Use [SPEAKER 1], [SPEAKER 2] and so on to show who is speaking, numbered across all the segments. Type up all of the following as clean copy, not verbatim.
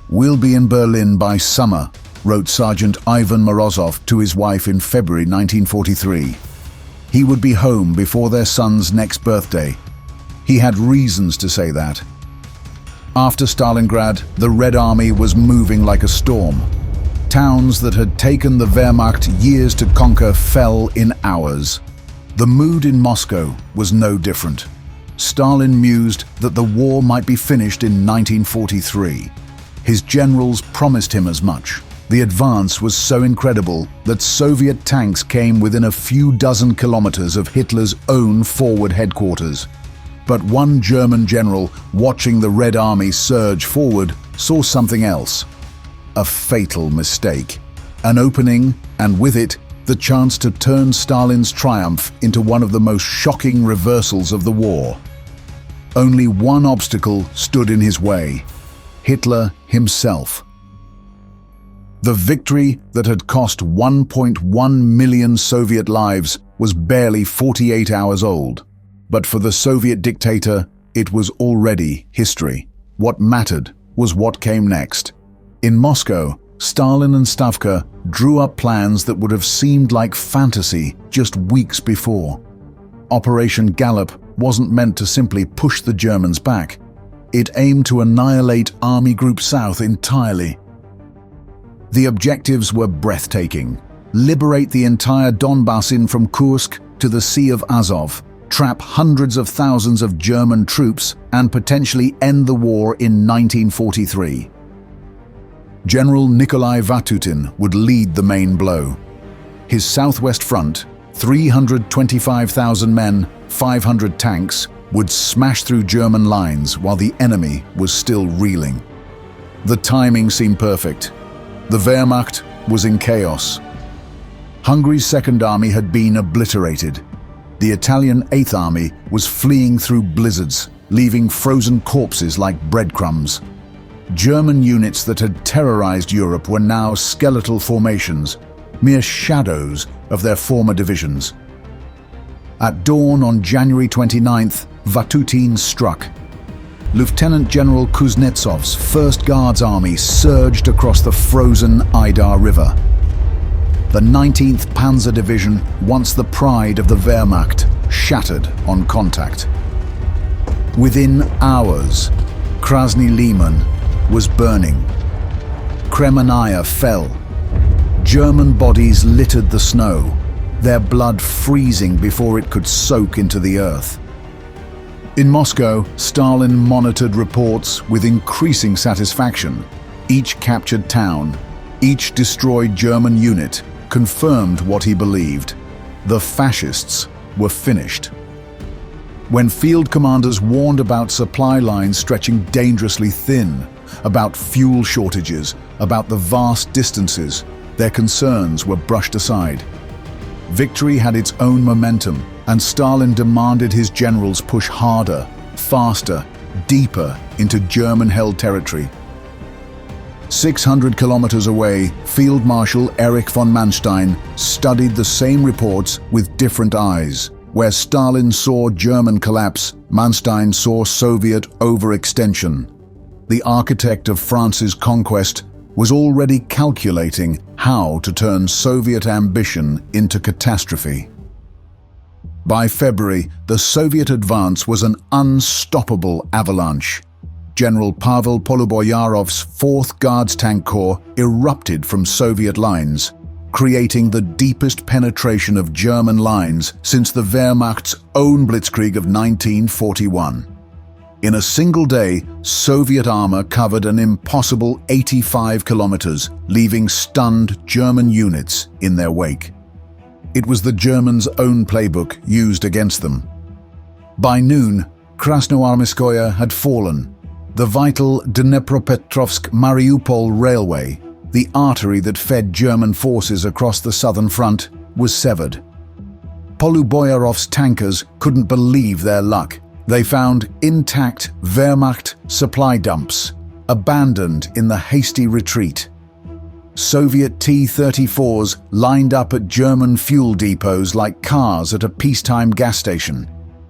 [SPEAKER 1] "We'll be in Berlin by summer," wrote Sergeant Ivan Morozov to his wife in February 1943. He would be home before their son's next birthday. He had reasons to say that. After Stalingrad, the Red Army was moving like a storm. Towns that had taken the Wehrmacht years to conquer fell in hours. The mood in Moscow was no different. Stalin mused that the war might be finished in 1943. His generals promised him as much. The advance was so incredible that Soviet tanks came within a few dozen kilometers of Hitler's own forward headquarters. But one German general, watching the Red Army surge forward, saw something else. A fatal mistake. An opening, and with it, the chance to turn Stalin's triumph into one of the most shocking reversals of the war. Only one obstacle stood in his way: Hitler himself. The victory that had cost 1.1 million Soviet lives was barely 48 hours old. But for the Soviet dictator, it was already history. What mattered was what came next. In Moscow, Stalin and Stavka drew up plans that would have seemed like fantasy just weeks before. Operation Gallop wasn't meant to simply push the Germans back. It aimed to annihilate Army Group South entirely. The objectives were breathtaking. Liberate the entire Donbass in from Kursk to the Sea of Azov, trap hundreds of thousands of German troops, and potentially end the war in 1943. General Nikolai Vatutin would lead the main blow. His southwest front, 325,000 men, 500 tanks, would smash through German lines while the enemy was still reeling. The timing seemed perfect. The Wehrmacht was in chaos. Hungary's Second Army had been obliterated. The Italian Eighth Army was fleeing through blizzards, leaving frozen corpses like breadcrumbs. German units that had terrorized Europe were now skeletal formations, mere shadows of their former divisions. At dawn on January 29th, Vatutin struck. Lieutenant General Kuznetsov's 1st Guards Army surged across the frozen Idar River. The 19th Panzer Division, once the pride of the Wehrmacht, shattered on contact. Within hours, Krasny Liman was burning. Kremenaya fell. German bodies littered the snow, their blood freezing before it could soak into the earth. In Moscow, Stalin monitored reports with increasing satisfaction. Each captured town, each destroyed German unit, confirmed what he believed: the fascists were finished. When field commanders warned about supply lines stretching dangerously thin, about fuel shortages, about the vast distances, their concerns were brushed aside. Victory had its own momentum, and Stalin demanded his generals push harder, faster, deeper into German-held territory. 600 kilometers away, Field Marshal Erich von Manstein studied the same reports with different eyes. Where Stalin saw German collapse, Manstein saw Soviet overextension. The architect of France's conquest was already calculating how to turn Soviet ambition into catastrophe. By February, the Soviet advance was an unstoppable avalanche. General Pavel Poluboyarov's 4th Guards Tank Corps erupted from Soviet lines, creating the deepest penetration of German lines since the Wehrmacht's own blitzkrieg of 1941. In a single day, Soviet armor covered an impossible 85 kilometers, leaving stunned German units in their wake. It was the Germans' own playbook used against them. By noon, Krasnoarmeyskoye had fallen. The vital Dnepropetrovsk-Mariupol railway, the artery that fed German forces across the southern front, was severed. Poluboyarov's tankers couldn't believe their luck. They found intact Wehrmacht supply dumps, abandoned in the hasty retreat. Soviet T-34s lined up at German fuel depots like cars at a peacetime gas station,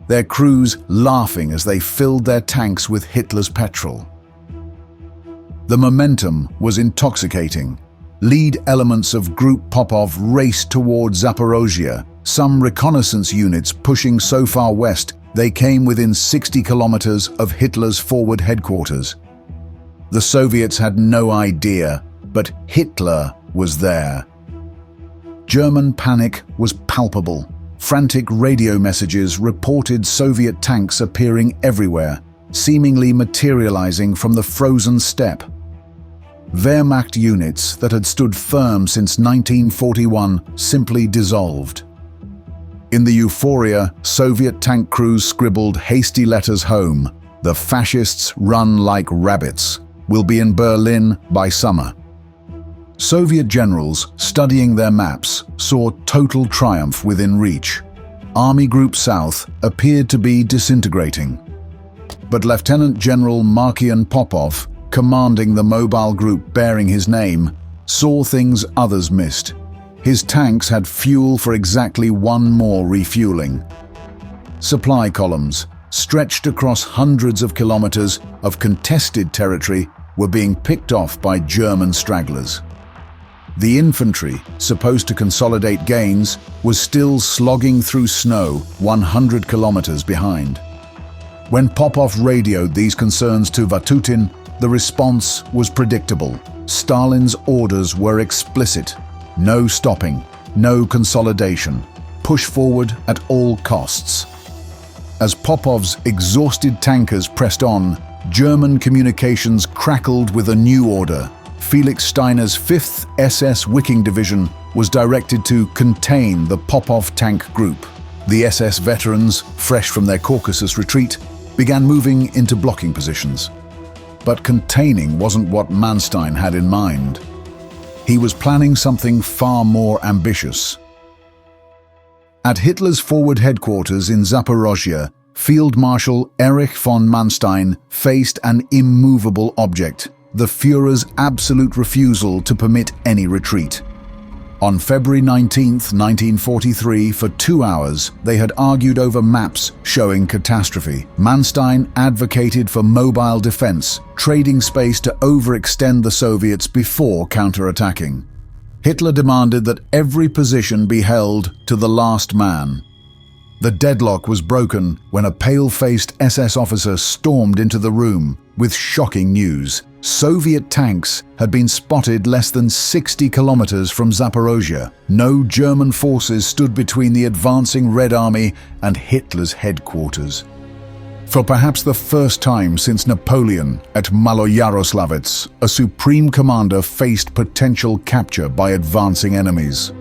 [SPEAKER 1] their crews laughing as they filled their tanks with Hitler's petrol. The momentum was intoxicating. Lead elements of Group Popov raced toward Zaporozhye, some reconnaissance units pushing so far west they came within 60 kilometers of Hitler's forward headquarters. The Soviets had no idea, but Hitler was there. German panic was palpable. Frantic radio messages reported Soviet tanks appearing everywhere, seemingly materializing from the frozen steppe. Wehrmacht units that had stood firm since 1941 simply dissolved. In the euphoria, Soviet tank crews scribbled hasty letters home. The fascists run like rabbits. We'll be in Berlin by summer. Soviet generals, studying their maps, saw total triumph within reach. Army Group South appeared to be disintegrating. But Lieutenant General Markian Popov, commanding the mobile group bearing his name, saw things others missed. His tanks had fuel for exactly one more refueling. Supply columns, stretched across hundreds of kilometers of contested territory, were being picked off by German stragglers. The infantry, supposed to consolidate gains, was still slogging through snow 100 kilometers behind. When Popov radioed these concerns to Vatutin, the response was predictable. Stalin's orders were explicit. No stopping, no consolidation. Push forward at all costs. As Popov's exhausted tankers pressed on, German communications crackled with a new order. Felix Steiner's 5th SS Wiking Division was directed to contain the Popov tank group. The SS veterans, fresh from their Caucasus retreat, began moving into blocking positions. But containing wasn't what Manstein had in mind. He was planning something far more ambitious. At Hitler's forward headquarters in Zaporozhye, Field Marshal Erich von Manstein faced an immovable object: the Führer's absolute refusal to permit any retreat. On February 19, 1943, for 2 hours, they had argued over maps showing catastrophe. Manstein advocated for mobile defense, trading space to overextend the Soviets before counterattacking. Hitler demanded that every position be held to the last man. The deadlock was broken when a pale-faced SS officer stormed into the room with shocking news. Soviet tanks had been spotted less than 60 kilometers from Zaporozhye. No German forces stood between the advancing Red Army and Hitler's headquarters. For perhaps the first time since Napoleon at Maloyaroslavets, a supreme commander faced potential capture by advancing enemies.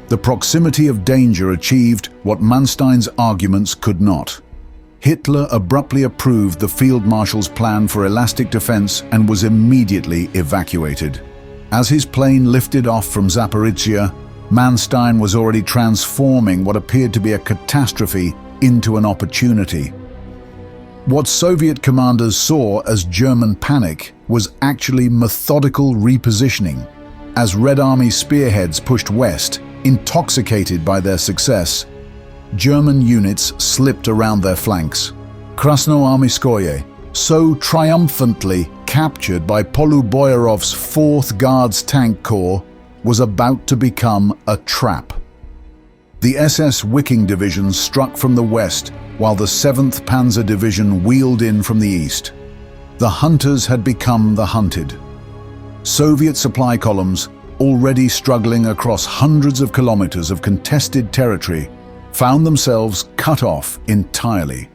[SPEAKER 1] The proximity of danger achieved what Manstein's arguments could not. Hitler abruptly approved the Field Marshal's plan for elastic defense and was immediately evacuated. As his plane lifted off from Zaporizhzhia, Manstein was already transforming what appeared to be a catastrophe into an opportunity. What Soviet commanders saw as German panic was actually methodical repositioning. As Red Army spearheads pushed west, intoxicated by their success, German units slipped around their flanks. Krasnoarmyskoye, so triumphantly captured by Poluboyarov's 4th Guards Tank Corps, was about to become a trap. The SS Wiking Division struck from the west, while the 7th Panzer Division wheeled in from the east. The hunters had become the hunted. Soviet supply columns, already struggling across hundreds of kilometers of contested territory, found themselves cut off entirely.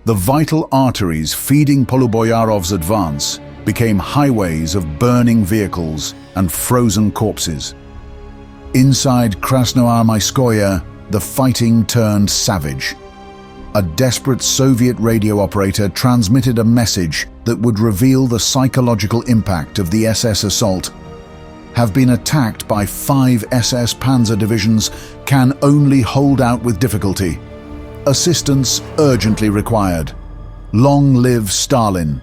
[SPEAKER 1] The vital arteries feeding Poluboyarov's advance became highways of burning vehicles and frozen corpses. Inside Krasnoarmyskoye, the fighting turned savage. A desperate Soviet radio operator transmitted a message that would reveal the psychological impact of the SS assault. Have been attacked by 5 SS Panzer divisions, can only hold out with difficulty. Assistance urgently required. Long live Stalin.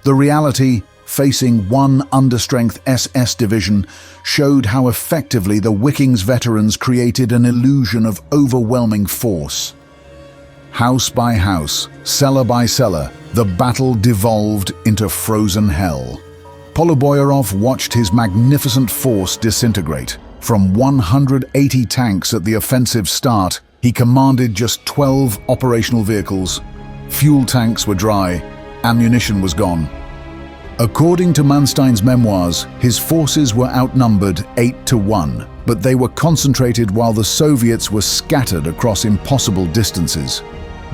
[SPEAKER 1] The reality, facing one understrength SS division, showed how effectively the Wikings veterans created an illusion of overwhelming force. House by house, cellar by cellar, The battle devolved into frozen hell. Poloboyarov watched his magnificent force disintegrate. From 180 tanks at the offensive start, he commanded just 12 operational vehicles. Fuel tanks were dry, ammunition was gone. According to Manstein's memoirs, his forces were outnumbered 8-1, but they were concentrated while the Soviets were scattered across impossible distances.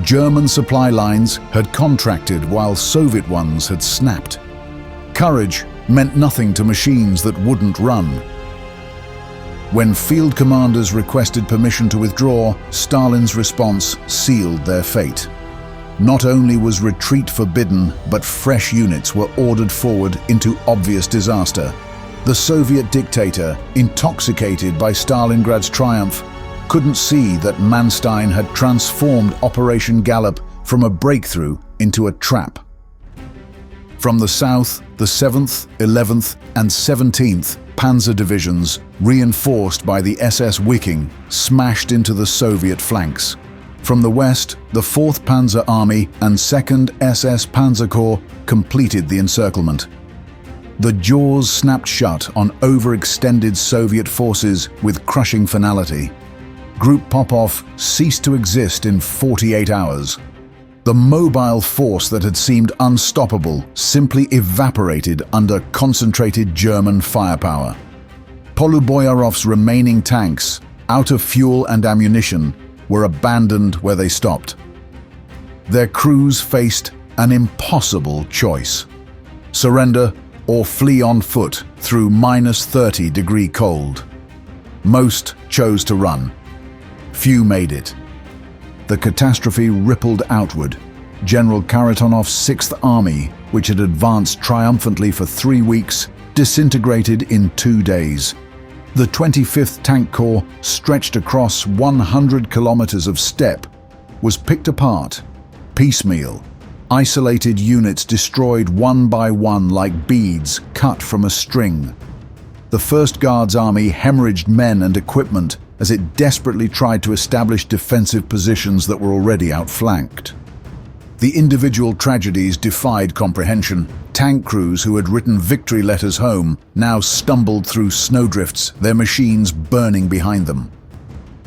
[SPEAKER 1] German supply lines had contracted while Soviet ones had snapped. Courage meant nothing to machines that wouldn't run. When field commanders requested permission to withdraw, Stalin's response sealed their fate. Not only was retreat forbidden, but fresh units were ordered forward into obvious disaster. The Soviet dictator, intoxicated by Stalingrad's triumph, couldn't see that Manstein had transformed Operation Gallop from a breakthrough into a trap. From the south, the 7th, 11th, and 17th Panzer divisions, reinforced by the SS Wiking, smashed into the Soviet flanks. From the west, the 4th Panzer Army and 2nd SS Panzer Corps completed the encirclement. The jaws snapped shut on overextended Soviet forces with crushing finality. Group Popov ceased to exist in 48 hours. The mobile force that had seemed unstoppable simply evaporated under concentrated German firepower. Poloboyarov's remaining tanks, out of fuel and ammunition, were abandoned where they stopped. Their crews faced an impossible choice: surrender or flee on foot through -30-degree cold. Most chose to run. Few made it. The catastrophe rippled outward. General Karatonov's 6th Army, which had advanced triumphantly for 3 weeks, disintegrated in 2 days. The 25th Tank Corps, stretched across 100 kilometers of steppe, was picked apart, piecemeal. Isolated units destroyed one by one like beads cut from a string. The 1st Guards Army hemorrhaged men and equipment as it desperately tried to establish defensive positions that were already outflanked. The individual tragedies defied comprehension. Tank crews who had written victory letters home now stumbled through snowdrifts, their machines burning behind them.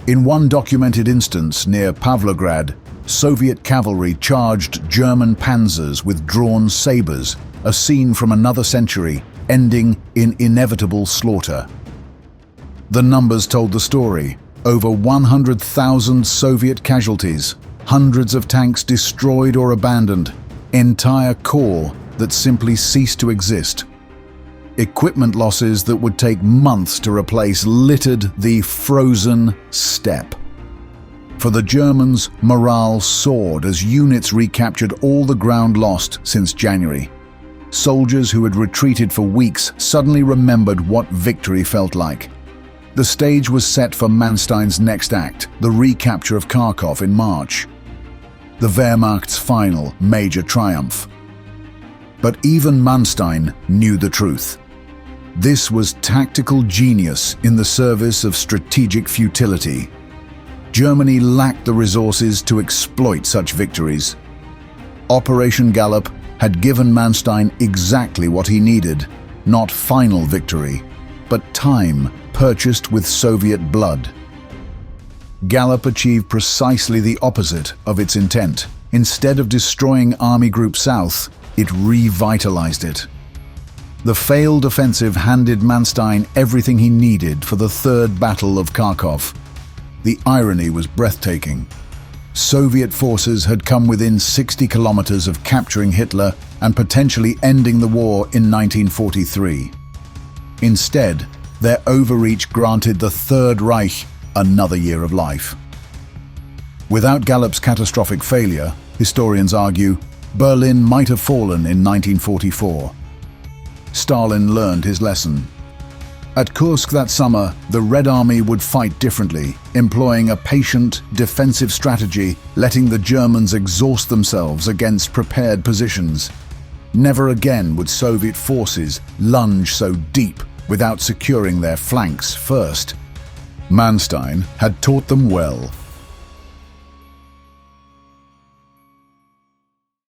[SPEAKER 1] In one documented instance near Pavlograd, Soviet cavalry charged German panzers with drawn sabers, a scene from another century, ending in inevitable slaughter. The numbers told the story: over 100,000 Soviet casualties, hundreds of tanks destroyed or abandoned, entire corps that simply ceased to exist. Equipment losses that would take months to replace littered the frozen steppe. For the Germans, morale soared as units recaptured all the ground lost since January. Soldiers who had retreated for weeks suddenly remembered what victory felt like. The stage was set for Manstein's next act, the recapture of Kharkov in March. The Wehrmacht's final major triumph. But even Manstein knew the truth. This was tactical genius in the service of strategic futility. Germany lacked the resources to exploit such victories. Operation Gallop had given Manstein exactly what he needed: not final victory, but time purchased with Soviet blood. Gallop achieved precisely the opposite of its intent. Instead of destroying Army Group South, it revitalized it. The failed offensive handed Manstein everything he needed for the Third Battle of Kharkov. The irony was breathtaking. Soviet forces had come within 60 kilometers of capturing Hitler and potentially ending the war in 1943. Instead, their overreach granted the Third Reich another year of life. Without Gallop's catastrophic failure, historians argue, Berlin might have fallen in 1944. Stalin learned his lesson. At Kursk that summer, the Red Army would fight differently, employing a patient, defensive strategy, letting the Germans exhaust themselves against prepared positions. Never again would Soviet forces lunge so deep without securing their flanks first. Manstein had taught them well.